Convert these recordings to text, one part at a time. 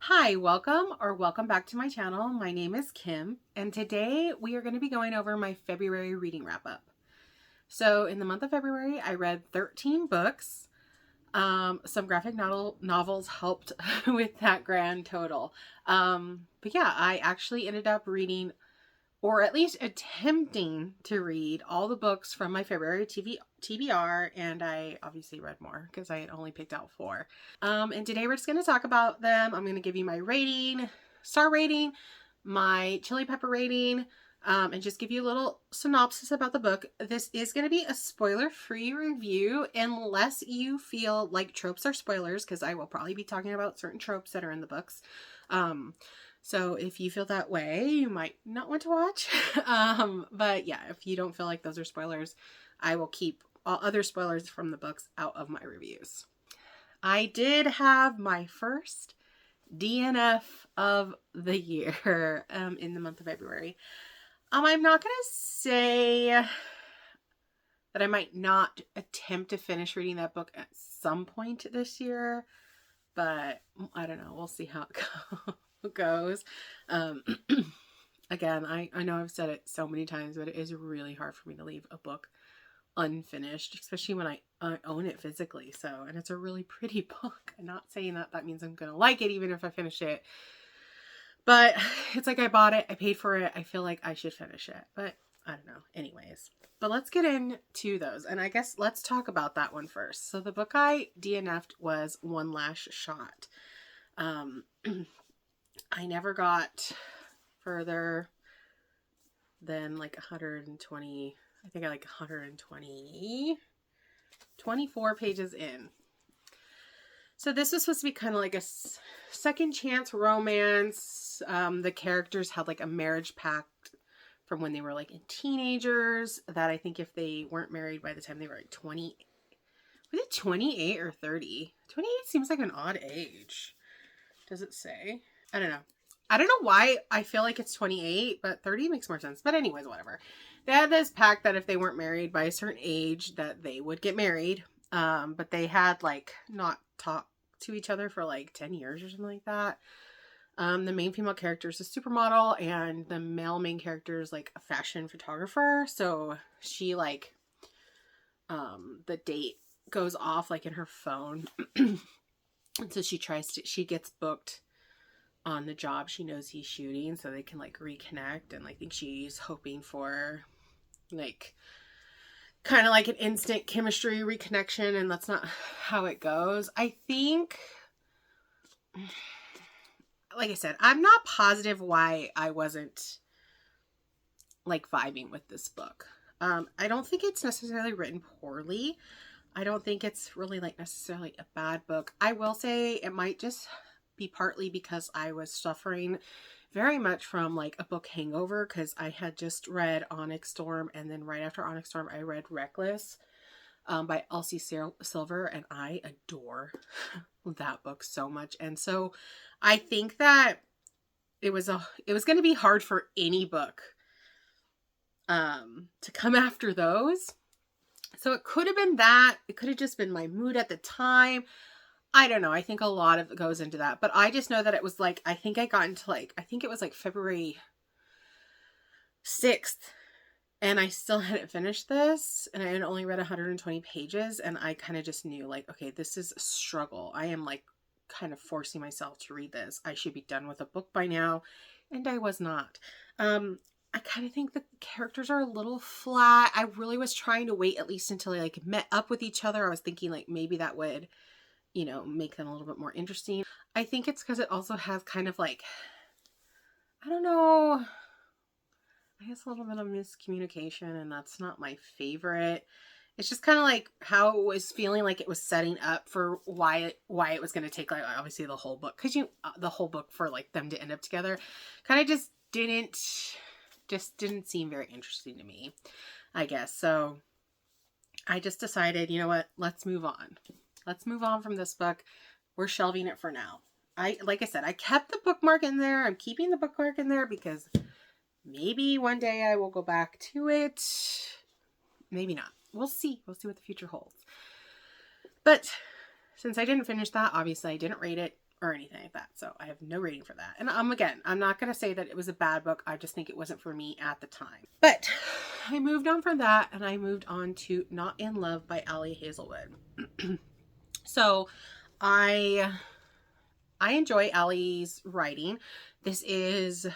Hi, welcome back to my channel. My name is Kim, and today we are going to be going over my February reading wrap up. So in the month of February, I read 13 books. Some graphic novels helped with that grand total. But yeah, I actually ended up reading, or at least attempting to read, all the books from my February TBR, and I obviously read more because I had only picked out 4. And today we're just going to talk about them. I'm going to give you my rating, star rating, my chili pepper rating, and just give you a little synopsis about the book. This is going to be a spoiler-free review unless you feel like tropes are spoilers, because I will probably be talking about certain tropes that are in the books. So if you feel that way, you might not want to watch. But yeah, if you don't feel like those are spoilers, I will keep all other spoilers from the books out of my reviews. I did have my first DNF of the year in the month of February. I'm not going to say that I might not attempt to finish reading that book at some point this year, but I don't know. We'll see how it goes. Again, I know I've said it so many times, but it is really hard for me to leave a book unfinished, especially when I own it physically. So, and it's a really pretty book. I'm not saying that means I'm gonna like it even if I finish it, but it's like I bought it, I paid for it, I feel like I should finish it, but I don't know. Anyways, but let's get into those, and I guess let's talk about that one first. So the book I DNF'd was One Last Shot. I never got further than like 120. I think I like 24 pages in. So this was supposed to be kind of like a second chance romance. The characters had like a marriage pact from when they were like teenagers, that I think if they weren't married by the time they were like 20, was it 28 or 30? 28 seems like an odd age. Does it say? I don't know. I don't know why I feel like it's 28, but 30 makes more sense. But anyways, whatever. They had this pact that if they weren't married by a certain age, that they would get married. But they had like not talked to each other for like 10 years or something like that. The main female character is a supermodel, and the male main character is like a fashion photographer. So she like, the date goes off like in her phone. And so she gets booked on the job she knows he's shooting, so they can like reconnect, and I think she's hoping for like kind of like an instant chemistry reconnection, and that's not how it goes. I think, like I said, I'm not positive why I wasn't like vibing with this book. I don't think it's necessarily written poorly. I don't think it's really like necessarily a bad book. I will say it might just be partly because I was suffering very much from like a book hangover, because I had just read Onyx Storm, and then right after Onyx Storm I read Reckless by Elsie Silver, and I adore that book so much. And so I think that it was going to be hard for any book to come after those. So it could have been that. It could have just been my mood at the time. I don't know. I think a lot of it goes into that. But I just know that it was like, I think I got into like, I think it was like February 6th. And I still hadn't finished this. And I had only read 120 pages. And I kind of just knew like, okay, this is a struggle. I am like kind of forcing myself to read this. I should be done with a book by now. And I was not. I kind of think the characters are a little flat. I really was trying to wait at least until they like met up with each other. I was thinking like maybe that would, make them a little bit more interesting. I think it's because it also has kind of like, I don't know, I guess a little bit of miscommunication, and that's not my favorite. It's just kind of like how it was feeling like it was setting up for why it was going to take like obviously the whole book, because the whole book for like them to end up together kind of just didn't seem very interesting to me, I guess. So I just decided, you know what, let's move on. Let's move on from this book. We're shelving it for now. Like I said, I kept the bookmark in there. I'm keeping the bookmark in there because maybe one day I will go back to it. Maybe not. We'll see. We'll see what the future holds. But since I didn't finish that, obviously I didn't rate it. or anything like that. So I have no rating for that. And again, I'm not going to say that it was a bad book. I just think it wasn't for me at the time. But I moved on from that and I moved on to Not in Love by Ali Hazelwood. So I enjoy Ali's writing. This is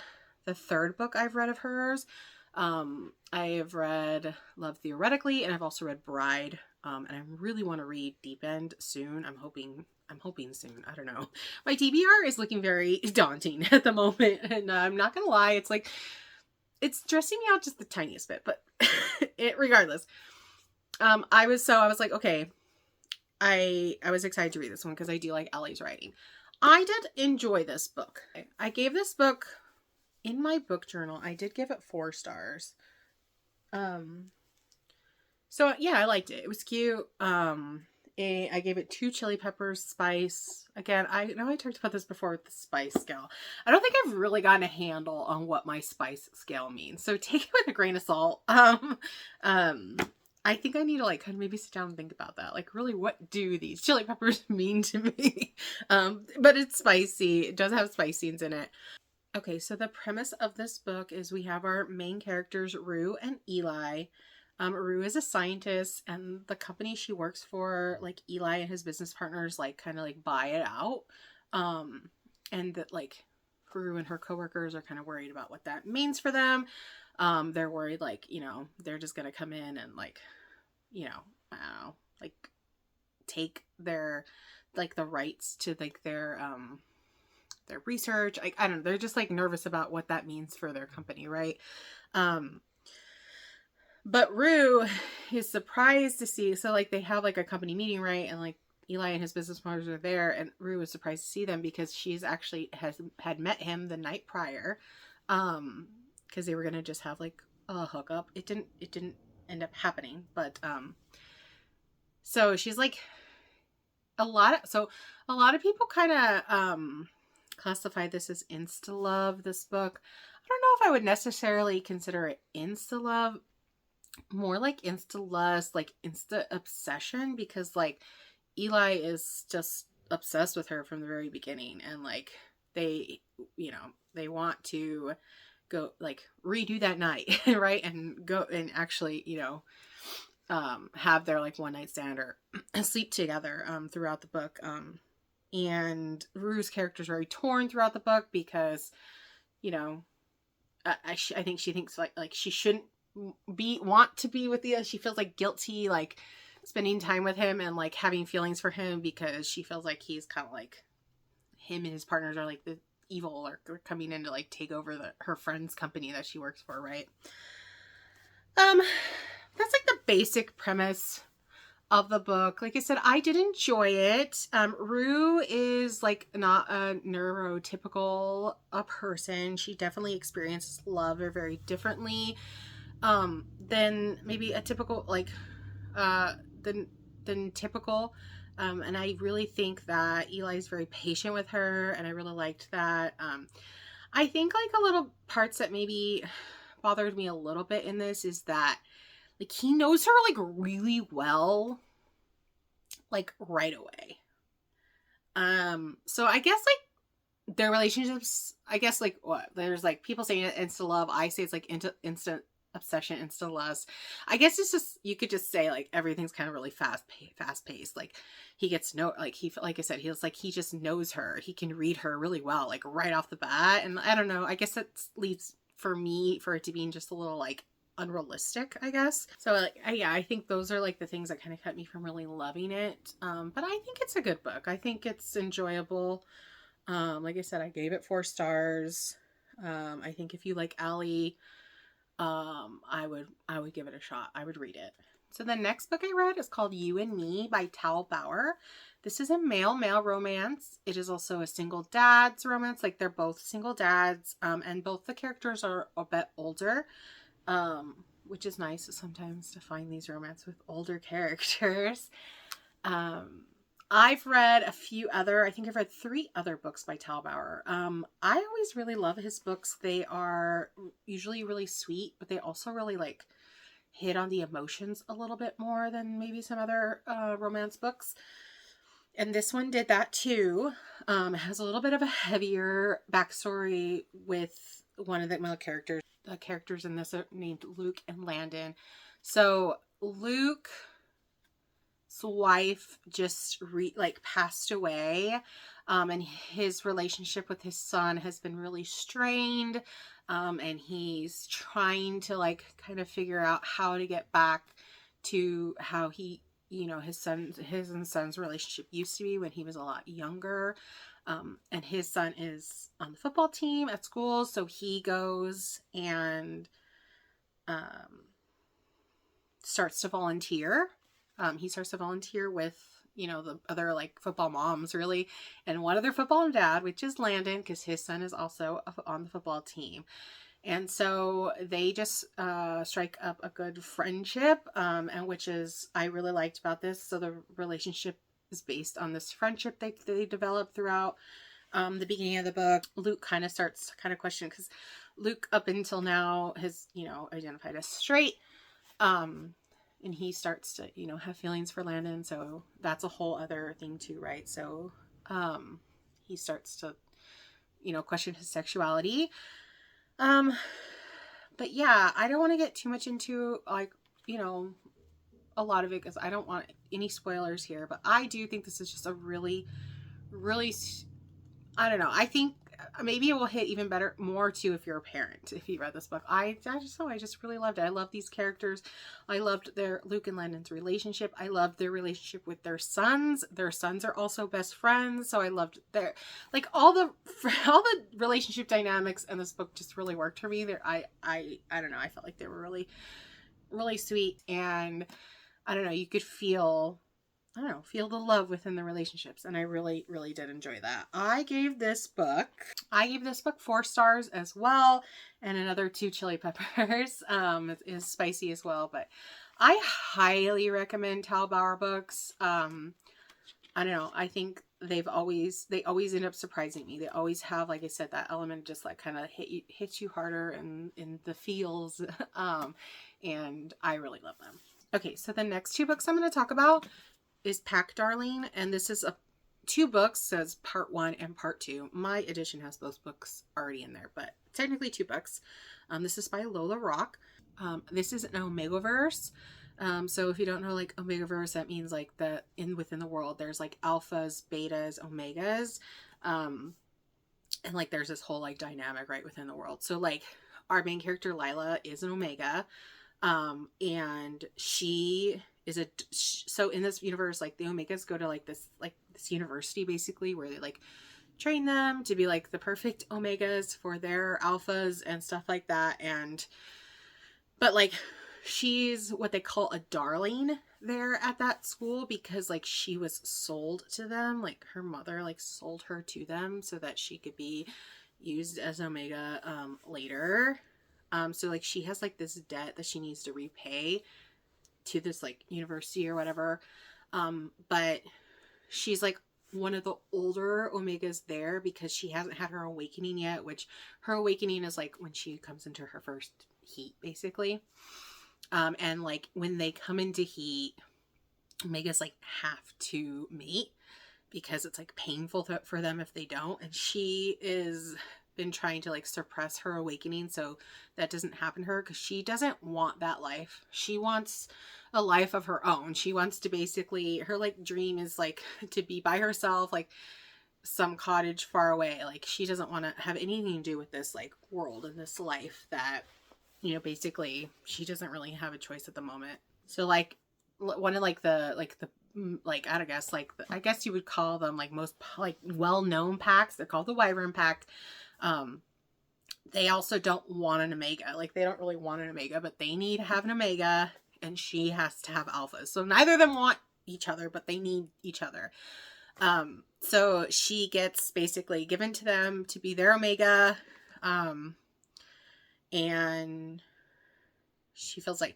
the third book I've read of hers. I have read Love Theoretically, and I've also read Bride. And I really want to read Deep End soon. I'm hoping soon. I don't know. My TBR is looking very daunting at the moment, and I'm not gonna lie, it's stressing me out just the tiniest bit. But regardless, I was like, okay, I was excited to read this one because I do like Ali's writing. I did enjoy this book. I gave this book, in my book journal, I did give it 4 stars. So yeah, I liked it. It was cute. I gave it 2 chili peppers spice. Again, I know I talked about this before with the spice scale. I don't think I've really gotten a handle on what my spice scale means, so take it with a grain of salt. I think I need to like kind of maybe sit down and think about that. Like, really, what do these chili peppers mean to me? But it's spicy. It does have spice scenes in it. Okay, so the premise of this book is we have our main characters, Rue and Eli. Rue is a scientist, and the company she works for, like, Eli and his business partners, like, kind of like buy it out. And that, like, Rue and her coworkers are kind of worried about what that means for them. They're worried, like, you know, they're just gonna come in and, like, you know, I don't know, like, take their, like, the rights to, like, their research. I don't know, they're just, like, nervous about what that means for their company, right? But Rue is surprised to see, so, like, they have, like, a company meeting, right? And, like, Eli and his business partners are there, and Rue is surprised to see them because she's actually had met him the night prior, because they were gonna just have, like, a hookup. It didn't end up happening, but so she's like, a lot of people kind of classify this as insta love. This book, I don't know if I would necessarily consider it insta love, more like insta lust, like insta obsession, because, like, Eli is just obsessed with her from the very beginning, and, like, they, you know, they want to go, like, redo that night, right? And go and actually, you know, have their, like, one night stand or sleep together throughout the book. And Rue's character is very torn throughout the book because, you know, I think she thinks like she shouldn't want to be with Eli. She feels like guilty, like, spending time with him and, like, having feelings for him because she feels like he's kind of like, him and his partners are like the evil, or coming in to, like, take over her friend's company that she works for, right? That's, like, the basic premise of the book. Like I said, I did enjoy it. Rue is, like, not a neurotypical person. She definitely experiences love very differently than maybe a typical, like, than typical. And I really think that Eli's very patient with her, and I really liked that. I think, like, a little parts that maybe bothered me a little bit in this is that, like, he knows her, like, really well, like, right away. So I guess, like, their relationships, I guess, like, what, there's, like, people saying it insta love, I say it's, like, instant obsession, insta lust. I guess it's just, you could just say, like, everything's kind of really fast paced. Like, he gets like I said, he just knows her. He can read her really well, like, right off the bat. And I don't know, I guess that leads for it to being just a little, like, unrealistic, I guess. So, like, yeah, I think those are, like, the things that kind of kept me from really loving it. But I think it's a good book. I think it's enjoyable. Like I said, I gave it 4 stars. I think if you like Ali, I would give it a shot. I would read it. So the next book I read is called You and Me by Tal Bauer. This is a male romance. It is also a single dad's romance. Like, they're both single dads, and both the characters are a bit older, which is nice sometimes to find these romance with older characters. I've read I think I've read 3 other books by Tal Bauer. I always really love his books. They are usually really sweet, but they also really, like, hit on the emotions a little bit more than maybe some other romance books. And this one did that too. It has a little bit of a heavier backstory with one of the male characters. The characters in this are named Luke and Landon. So Luke's wife just passed away, and his relationship with his son has been really strained, and he's trying to like kind of figure out how to get back to how he, his and son's relationship used to be when he was a lot younger. And his son is on the football team at school, so he goes and starts to volunteer. He starts to volunteer with, the other like football moms, really, and one other football dad, which is Landon, because his son is also on the football team. And so they just strike up a good friendship, and which is I really liked about this. So the relationship is based on this friendship they develop throughout the beginning of the book. Luke kind of starts kind of questioning, because Luke up until now has, identified as straight, and he starts to, have feelings for Landon. So that's a whole other thing too, right? So he starts to, question his sexuality. But yeah, I don't want to get too much into like, a lot of it, because I don't want any spoilers here, but I do think this is just a really, really, I don't know. I think maybe it will hit even better, more too, if you're a parent, if you read this book. I just really loved it. I love these characters. I loved Luke and Landon's relationship. I loved their relationship with their sons. Their sons are also best friends. So I loved their, like, all the relationship dynamics in this book just really worked for me. I don't know. I felt like they were really, really sweet. And I don't know, you could feel the love within the relationships. And I really, really did enjoy that. I gave this book 4 stars as well. And another 2 chili peppers. It is spicy as well, but I highly recommend Tal Bauer books. I don't know. I think they always end up surprising me. They always have, like I said, that element just like kind of hits you harder in the feels. And I really love them. Okay, so the next 2 books I'm going to talk about is Pack Darling, and this is 2 books, says part 1 and part 2. My edition has both books already in there, but technically 2 books. This is by Lola Rock. This is an Omegaverse. So if you don't know, like, Omegaverse, that means like within the world there's like alphas, betas, omegas, and like there's this whole like dynamic right within the world. So like our main character Lila is an omega, and she is so in this universe, like the omegas go to like this university basically, where they like train them to be like the perfect omegas for their alphas and stuff like that. But like she's what they call a darling there at that school, because like she was sold to them, like her mother like sold her to them so that she could be used as omega later. So like she has like this debt that she needs to repay to this like university or whatever. But she's like one of the older omegas there, because she hasn't had her awakening yet, which her awakening is like when she comes into her first heat basically. And like when they come into heat, omegas like have to mate, because it's like painful for them if they don't. And she is been trying to like suppress her awakening so that doesn't happen to her, because she doesn't want that life. She wants a life of her own. She wants to basically, her like dream is like to be by herself, like some cottage far away. Like she doesn't want to have anything to do with this like world and this life that, basically she doesn't really have a choice at the moment. So like one of like the I guess you would call them like most like well-known packs, they're called the Wyvern Pack. They also don't want an omega. Like they don't really want an omega, but they need to have an omega, and she has to have alphas. So neither of them want each other, but they need each other. So she gets basically given to them to be their omega. And she feels like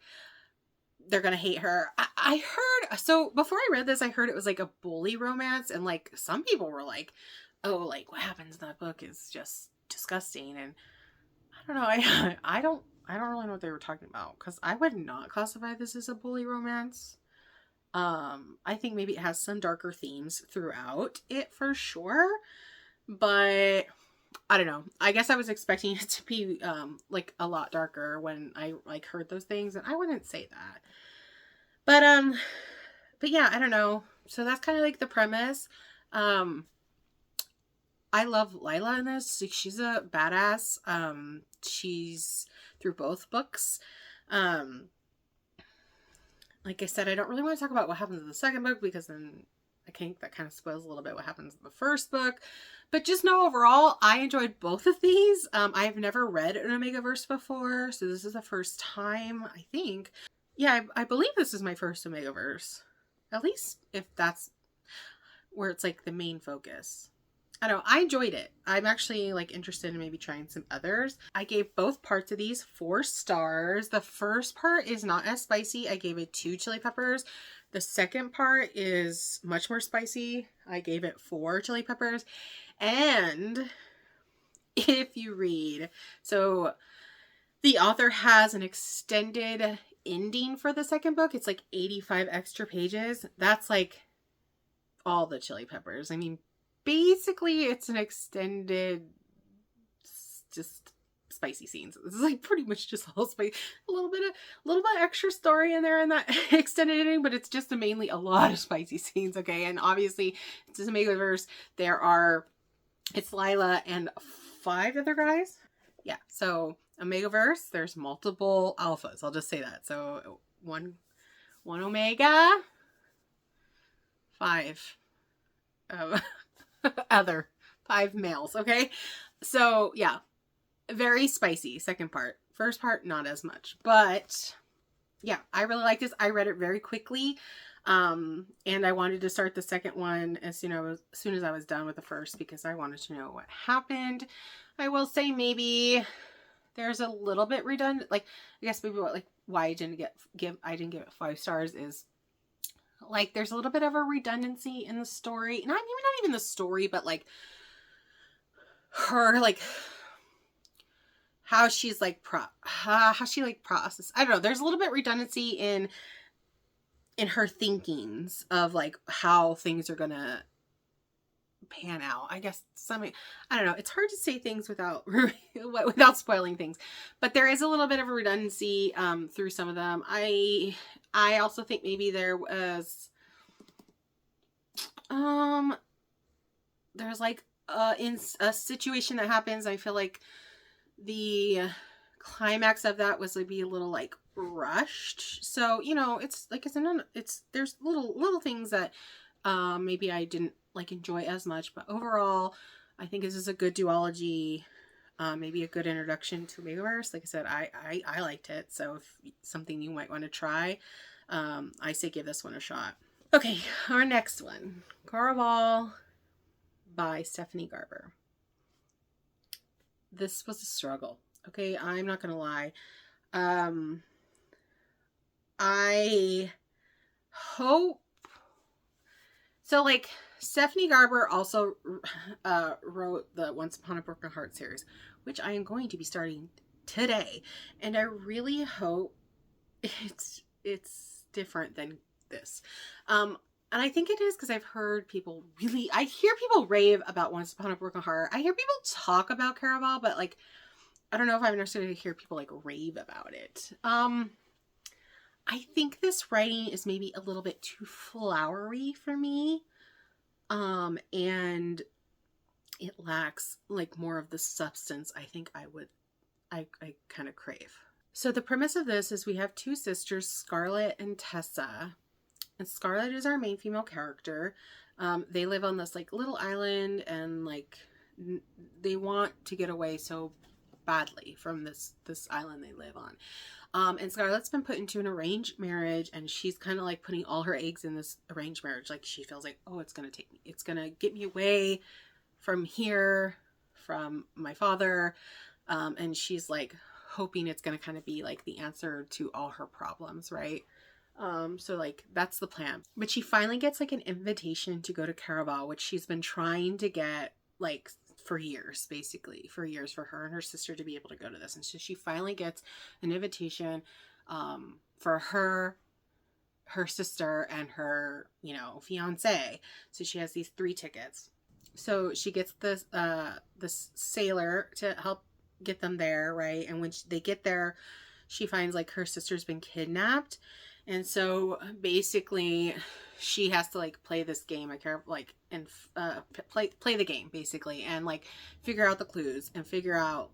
they're gonna hate her. I heard, so before I read this, I heard it was like a bully romance, and like some people were like, oh, like what happens in that book is just disgusting. And I don't know, I don't really know what they were talking about, because I would not classify this as a bully romance. I think maybe it has some darker themes throughout it for sure, but I don't know. I guess I was expecting it to be like a lot darker when I like heard those things, and I wouldn't say that. But yeah, I don't know. So that's kind of like the premise. Um I love Lila in this. Like, she's a badass. She's through both books. Um like I said, I don't really want to talk about what happens in the second book because then I think that kind of spoils a little bit what happens in the first book. But just know overall, I enjoyed both of these. I've never read an Omegaverse before, so this is the first time, I think. Yeah, I believe this is my first Omegaverse. At least if that's where it's like the main focus. I don't know, I enjoyed it. I'm actually like interested in maybe trying some others. I gave both parts of these 4 stars. The first part is not as spicy. I gave it 2 chili peppers. The second part is much more spicy. I gave it 4 chili peppers. And if you read, so the author has an extended ending for the second book. It's like 85 extra pages. That's like all the chili peppers. I mean, basically it's an extended just spicy scenes. This is like pretty much just all spicy. A little bit extra story in there in that extended ending, but it's just mainly a lot of spicy scenes. Okay, and obviously it's a Omegaverse. It's Lila and 5 other guys. Yeah, so Omegaverse, there's multiple alphas. I'll just say that. So one Omega, 5 other 5 males. Okay, so yeah, very spicy second part. First part not as much, but yeah, I really like this. I read it very quickly, and I wanted to start the second one as soon as I was done with the first, because I wanted to know what happened. I will say maybe there's a little bit redundant. Like, I guess maybe why I didn't give it 5 stars is like there's a little bit of a redundancy in the story. Not even the story, but like her like how she's like how she like process. I don't know. There's a little bit redundancy in her thinkings of like how things are gonna pan out. I guess I don't know. It's hard to say things without spoiling things, but there is a little bit of a redundancy through some of them. I also think maybe there was there's like in a situation that happens, I feel like the climax of that was maybe a little like rushed. So, there's little things that maybe I didn't like enjoy as much, but overall I think this is a good duology, maybe a good introduction to Omegaverse. Like I said, I liked it, so if something you might want to try, I say give this one a shot. Okay, our next one, Caraval by Stephanie Garber. This was a struggle. Okay, I'm not gonna lie. I hope so. Like, Stephanie Garber also wrote the Once Upon a Broken Heart series, which I am going to be starting today, and I really hope it's different than this. And I think it is because I've heard I hear people rave about Once Upon a Broken Heart. I hear people talk about Caraval, but like, I don't know if I've necessarily hear people like rave about it. I think this writing is maybe a little bit too flowery for me. And it lacks like more of the substance I think I kind of crave. So the premise of this is we have 2 sisters, Scarlett and Tessa. And Scarlett is our main female character. They live on this like little island, and like they want to get away so badly from this island they live on. And Scarlett's been put into an arranged marriage, and she's kind of like putting all her eggs in this arranged marriage. Like, she feels like, oh, it's going to get me away from here, from my father. And she's like hoping it's going to kind of be like the answer to all her problems, right? So like that's the plan. But she finally gets like an invitation to go to Caraval, which she's been trying to get like for years, basically for years, for her and her sister to be able to go to this. And so she finally gets an invitation for her her sister and her, fiance. So she has these 3 tickets. So she gets this sailor to help get them there, right? And when they get there, she finds like her sister's been kidnapped. And so basically she has to like play this game. I care like and play the game basically, and like figure out the clues and figure out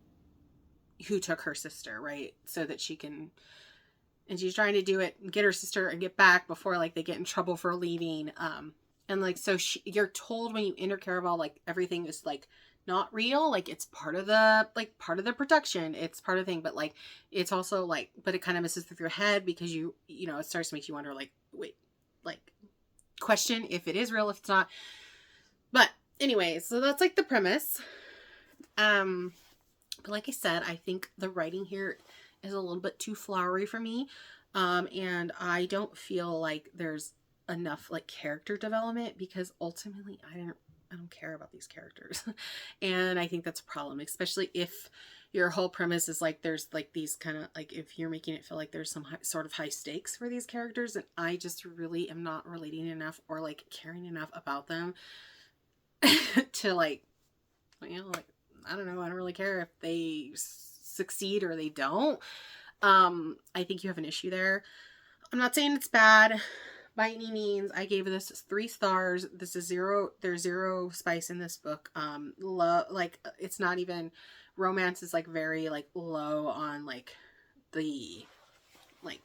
who took her sister, right? So that she can, and she's trying to do it and get her sister and get back before like they get in trouble for leaving. And like, so you're told when you enter Caraval, like everything is like not real. Like it's part of the production. It's part of the thing, but like, it's also like, but it kind of messes with your head because it starts to make you wonder like, wait, like question if it is real, if it's not. But anyways, so that's like the premise. But like I said, I think the writing here is a little bit too flowery for me. And I don't feel like there's enough like character development because ultimately I don't care about these characters. And I think that's a problem, especially if your whole premise is like there's like these kind of like if you're making it feel like there's some sort of high stakes for these characters, and I just really am not relating enough or like caring enough about them to like, like, I don't know, I don't really care if they succeed or they don't. I think you have an issue there. I'm not saying it's bad by any means. I gave this 3 stars. This is there's 0 spice in this book. Like it's not even, romance is like very like low on like the like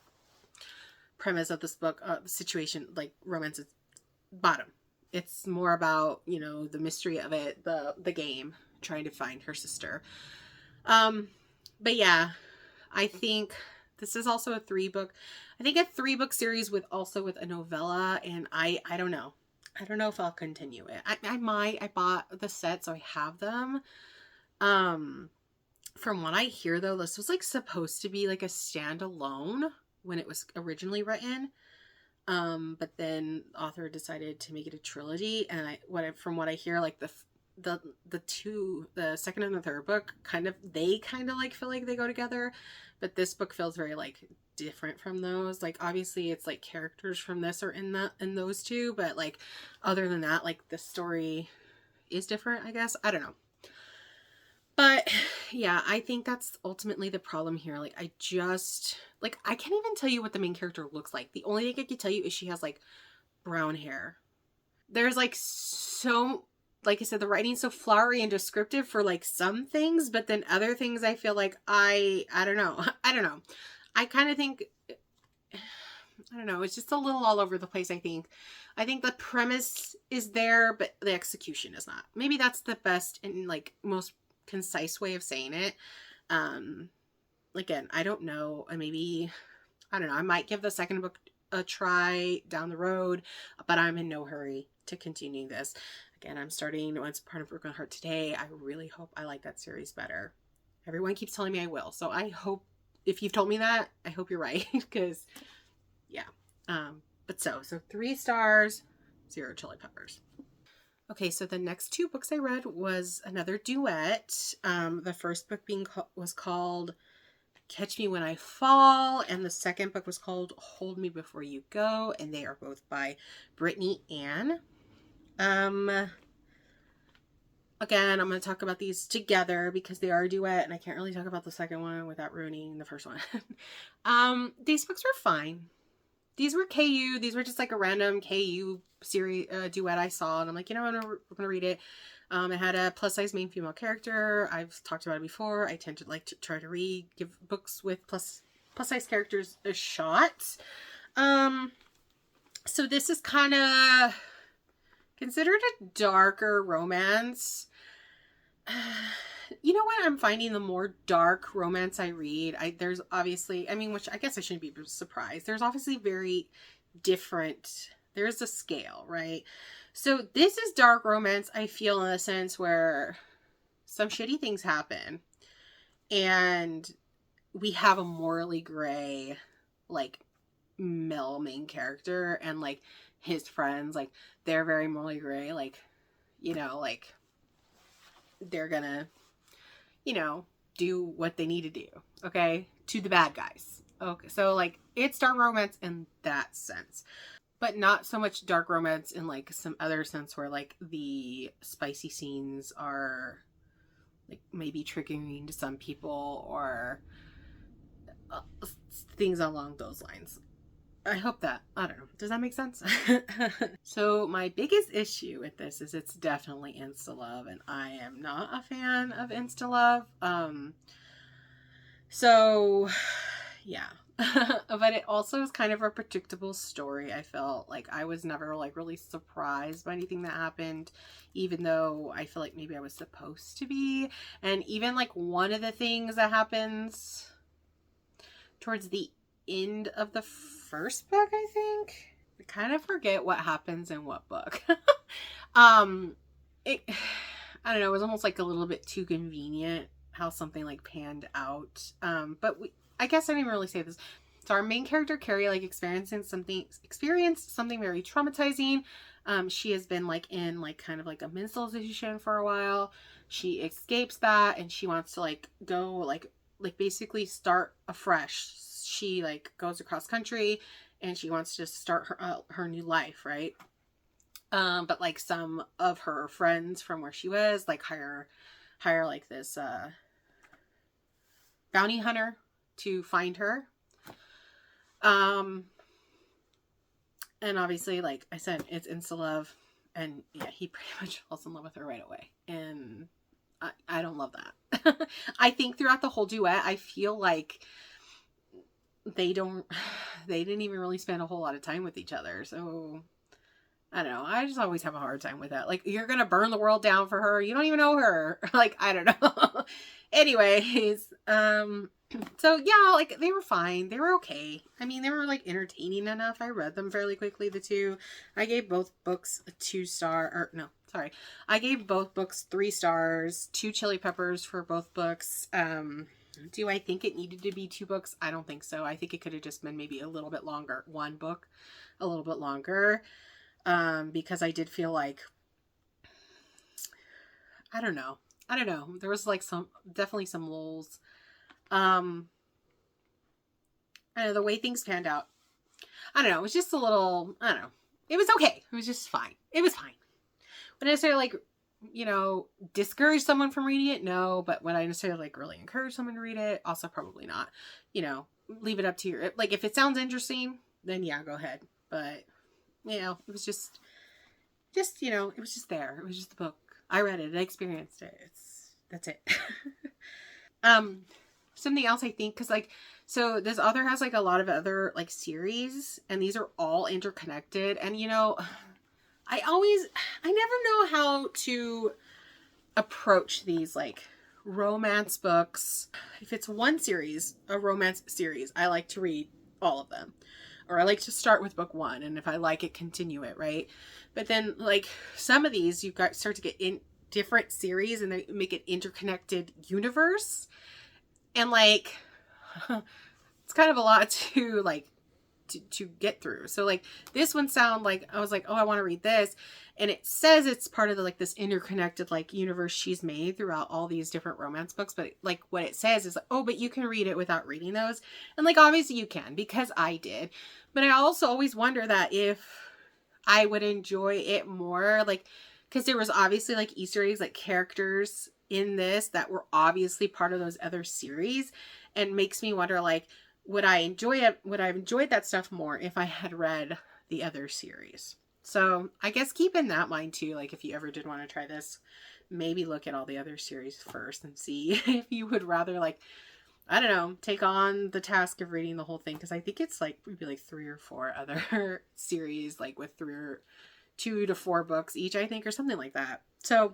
premise of this book, situation. Like romance is bottom. It's more about, the mystery of it, the game, trying to find her sister. But yeah, I think this is also a 3-book. I think a 3-book series with a novella, and I don't know. I don't know if I'll continue it. I might. I bought the set, so I have them. From what I hear though, this was like supposed to be like a standalone when it was originally written. But then the author decided to make it a trilogy, and from what I hear, like the second and the third book kind of like feel like they go together, but this book feels very like different from those. Like obviously it's like characters from this are in those 2, but like other than that, like the story is different, I guess. I don't know. But yeah, I think that's ultimately the problem here. Like I can't even tell you what the main character looks like. The only thing I can tell you is she has like brown hair. There's like like I said, the writing's so flowery and descriptive for like some things, but then other things I feel like I don't know. I don't know. I kind of think, I don't know. It's just a little all over the place, I think. I think the premise is there, but the execution is not. Maybe that's the best and like most concise way of saying it. Again, I don't know. Maybe, I don't know. I might give the second book a try down the road, but I'm in no hurry to continue this. Again, I'm starting Once Upon a Broken Heart today. I really hope I like that series better. Everyone keeps telling me I will, so I hope, if you've told me that, I hope you're right, because yeah. But so 3 stars, 0 chili peppers. Okay, so the next 2 books I read was another duet. The first book was called Catch Me When I Fall, and the second book was called Hold Me Before You Go, and they are both by Brittany Ann. Again, I'm going to talk about these together because they are a duet, and I can't really talk about the second one without ruining the first one. These books were fine. These were KU. These were just like a random KU series duet I saw, and I'm like, I'm going to read it. It had a plus size main female character. I've talked about it before. I tend to like to try to give books with plus size characters a shot. So this is kind of considered a darker romance. You know what? I'm finding the more dark romance I read, there's obviously, which I guess I shouldn't be surprised. There's obviously very different, there's a scale, right? So this is dark romance, I feel, in a sense where some shitty things happen and we have a morally gray, like, male main character, and like his friends, like, they're very morally gray, like, like they're gonna, do what they need to do, okay, to the bad guys. Okay, so like it's dark romance in that sense, but not so much dark romance in like some other sense where like the spicy scenes are like maybe triggering to some people or uh, things along those lines. I hope that, I don't know. Does that make sense? So my biggest issue with this is it's definitely insta love, and I am not a fan of insta love. So yeah. But it also is kind of a predictable story. I felt like I was never like really surprised by anything that happened, even though I feel like maybe I was supposed to be. And even like one of the things that happens towards the end of the first book, I think. I kind of forget what happens in what book. um it I don't know, it was almost like a little bit too convenient how something like panned out. But I guess I didn't really say this. So our main character Carrie like experienced something very traumatizing. She has been like in like kind of like a mental institution for a while. She escapes that and she wants to like go like basically start afresh. She like goes across country and she wants to start her new life, right? But like some of her friends from where she was like hire like this bounty hunter to find her. And obviously, like I said, it's insta love, and yeah, he pretty much falls in love with her right away, and I don't love that. I think throughout the whole duet, I feel like they didn't even really spend a whole lot of time with each other. So I don't know. I just always have a hard time with that. Like, you're gonna burn the world down for her. You don't even know her. Like, I don't know. Anyways, so yeah, like they were fine. They were okay. I mean, they were like entertaining enough. I read them fairly quickly, the two. I gave both books a 2-star, or no, sorry. I gave both books 3 stars, 2 chili peppers for both books. Do I think it needed to be 2 books? I don't think so. I think it could have just been maybe a little bit longer. 1 book, a little bit longer. Because I did feel like, I don't know. There was like definitely some lulls. I don't know, the way things panned out. I don't know. It was just a little, I don't know. It was okay. It was just fine. It was fine. Would I necessarily like, discourage someone from reading it? No. But would I necessarily like really encourage someone to read it? Also probably not. Leave it up to your, like, if it sounds interesting, then yeah, go ahead. But, it was just, it was just there. It was just the book. I read it. I experienced it. That's it. Something else I think, because like, so this author has like a lot of other like series, and these are all interconnected. And I never know how to approach these like romance books. If it's one series, a romance series, I like to read all of them. Or I like to start with book 1, and if I like it, continue it, right? But then, like, some of these, you've got start to get in different series, and they make an interconnected universe. And, like, it's kind of a lot to, like, to get through. So, like, this one sound like, I was like, oh, I want to read this. And it says it's part of the, like, this interconnected, like, universe she's made throughout all these different romance books. But, like, what it says is, oh, but you can read it without reading those. And, like, obviously you can, because I did. But I also always wonder that if I would enjoy it more, like, because there was obviously, like, Easter eggs, like, characters in this that were obviously part of those other series. And makes me wonder, like, would I enjoy it? Would I have enjoyed that stuff more if I had read the other series? So I guess keep in that mind too. Like, if you ever did want to try this, maybe look at all the other series first and see if you would rather, like, I don't know, take on the task of reading the whole thing. Because I think it's like maybe like 3 or 4 other series, like with 2 to 4 books each, I think, or something like that. So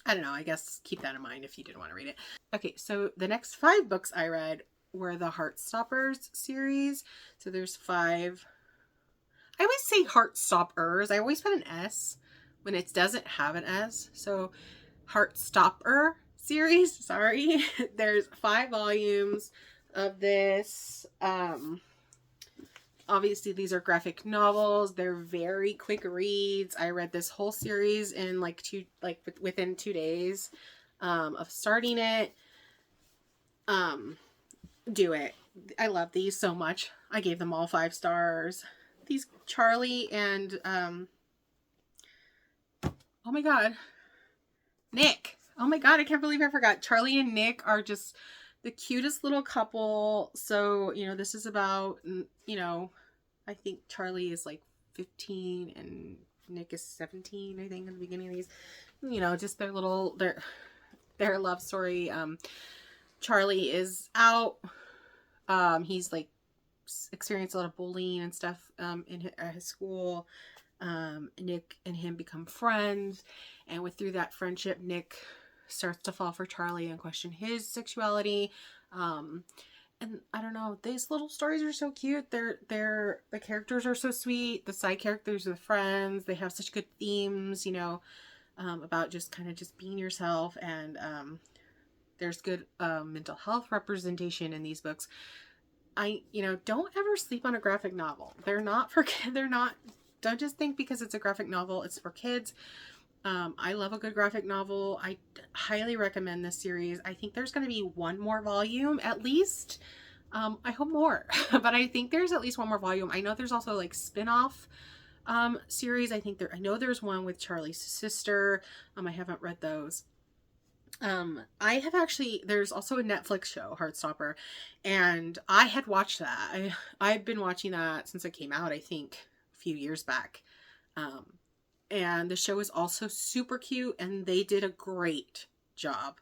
I don't know. I guess keep that in mind if you did want to read it. Okay, so the next 5 books I read were the Heartstoppers series. So there's 5. I always say Heartstoppers. I always put an S when it doesn't have an S. So Heartstopper series. Sorry. There's 5 volumes of this. Obviously these are graphic novels. They're very quick reads. I read this whole series in within 2 days of starting it. Do it. I love these so much. I gave them all 5 stars. These Charlie and oh my god, Nick. Oh my god, I can't believe I forgot. Charlie and Nick are just the cutest little couple. So, you know, this is about, you know, I think Charlie is like 15 and Nick is 17, I think, in the beginning of these. You know, just their little, their love story. Charlie is out. He's like experienced a lot of bullying and stuff in his school. Nick and him become friends, and through that friendship, Nick starts to fall for Charlie and question his sexuality. And I don't know, these little stories are so cute. The characters are so sweet. The side characters are the friends. They have such good themes, you know, about just kind of just being yourself. And there's good mental health representation in these books. You know, don't ever sleep on a graphic novel. They're not for kids. Don't just think because it's a graphic novel, it's for kids. I love a good graphic novel. I highly recommend this series. I think there's going to be one more volume at least. I hope more, but I think there's at least one more volume. I know there's also like spin-off series. I know there's one with Charlie's sister. I haven't read those. There's also a Netflix show, Heartstopper, and I had watched that. I've been watching that since it came out, I think a few years back. And the show is also super cute, and they did a great job.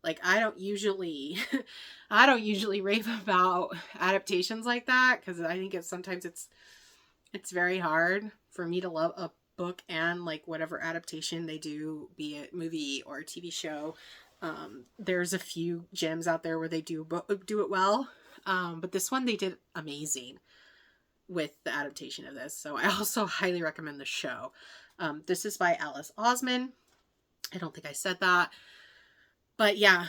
Like, I don't usually rave about adaptations like that, because I think sometimes it's very hard for me to love a book and like whatever adaptation they do, be it movie or TV show. There's a few gems out there where they do it well, but this one they did amazing with the adaptation of this. So I also highly recommend the show. This is by Alice Osman. I don't think I said that, but yeah,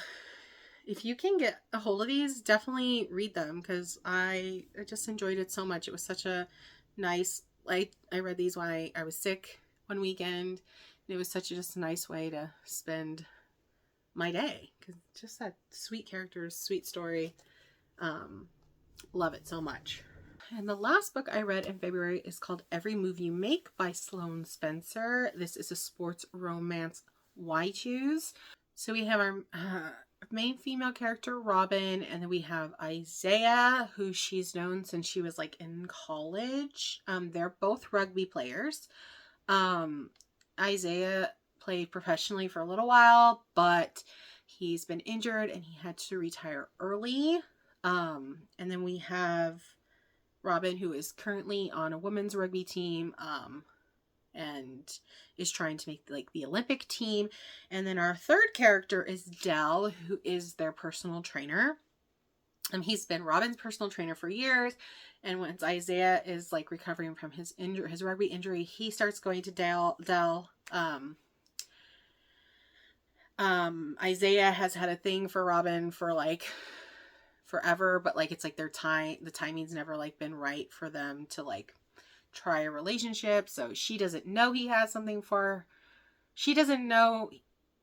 if you can get a hold of these, definitely read them, because I just enjoyed it so much. It was such a nice, I read these when I was sick one weekend. It was just a nice way to spend my day, because just that sweet characters, sweet story. Love it so much. And the last book I read in February is called Every Move You Make by Sloane Spencer. This is a sports romance YA. So we have our main female character, Robin, and then we have Isaiah, who she's known since she was like in college. They're both rugby players. Isaiah played professionally for a little while, but he's been injured and he had to retire early. And then we have Robin, who is currently on a women's rugby team, and is trying to make like the Olympic team. And then our third character is Dell, who is their personal trainer. He's been Robin's personal trainer for years. And once Isaiah is like recovering from his rugby injury, he starts going to Dell. Isaiah has had a thing for Robin for like forever, but like it's like the timing's never like been right for them to like try a relationship. So she doesn't know he has something for her. She doesn't know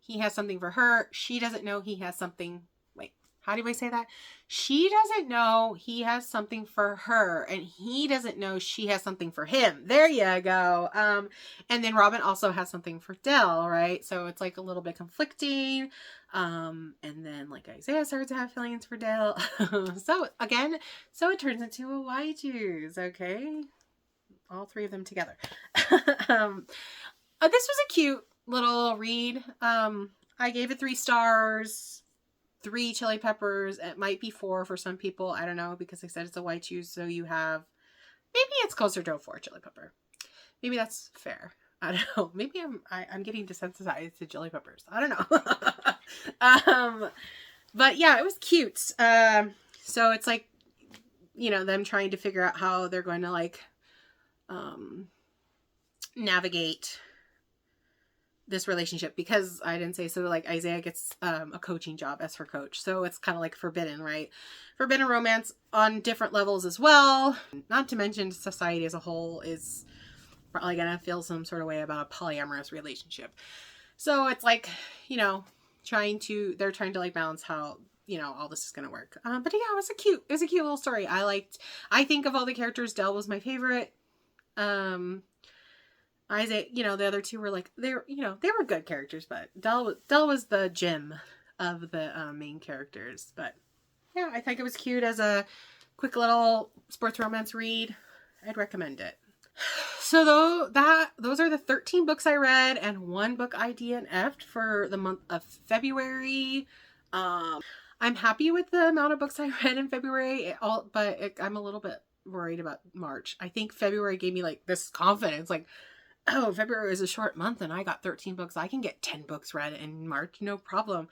he has something for her. She doesn't know he has something. Wait, how do I say that? She doesn't know he has something for her, and he doesn't know she has something for him. There you go. And then Robin also has something for Dell, right? So it's like a little bit conflicting. And then like Isaiah starts to have feelings for Dell. So it turns into a YA, okay? All three of them together. This was a cute little read. I gave it 3 stars, 3 chili peppers. It might be 4 for some people. I don't know, because I said it's a YA, so you have, maybe it's closer to a 4 chili pepper. Maybe that's fair. I don't know. Maybe I'm getting desensitized to chili peppers. I don't know. But yeah, it was cute. So it's like, you know, them trying to figure out how they're going to like navigate this relationship, because I didn't say so. Like Isaiah gets a coaching job as her coach, so it's kind of like forbidden, right? Forbidden romance on different levels as well. Not to mention society as a whole is probably gonna feel some sort of way about a polyamorous relationship. So it's like, you know, they're trying to like balance how, you know, all this is going to work. But yeah, it was a cute little story. I think of all the characters, Dell was my favorite. Isaac, you know, the other two were like, they were good characters, but Dell was the gem of the main characters. But yeah, I think it was cute as a quick little sports romance read. I'd recommend it. So those are the 13 books I read and one book I DNF'd for the month of February. I'm happy with the amount of books I read in February, I'm a little bit worried about March. I think February gave me like this confidence, like, oh, February is a short month and I got 13 books. I can get 10 books read in March, no problem.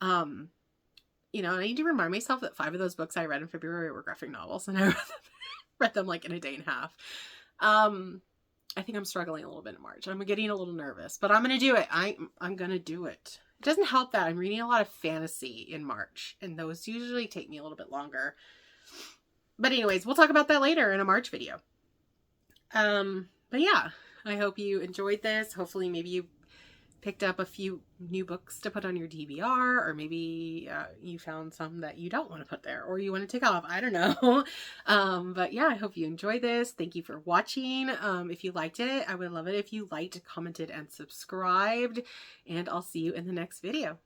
You know, I need to remind myself that 5 of those books I read in February were graphic novels, and I read them like in a day and a half. I think I'm struggling a little bit in March. I'm getting a little nervous, but I'm going to do it. I'm going to do it. It doesn't help that I'm reading a lot of fantasy in March, and those usually take me a little bit longer. But anyways, we'll talk about that later in a March video. But yeah, I hope you enjoyed this. Hopefully maybe you picked up a few new books to put on your DVR, or maybe you found some that you don't want to put there or you want to take off. I don't know. But yeah, I hope you enjoyed this. Thank you for watching. If you liked it, I would love it if you liked, commented, and subscribed, and I'll see you in the next video.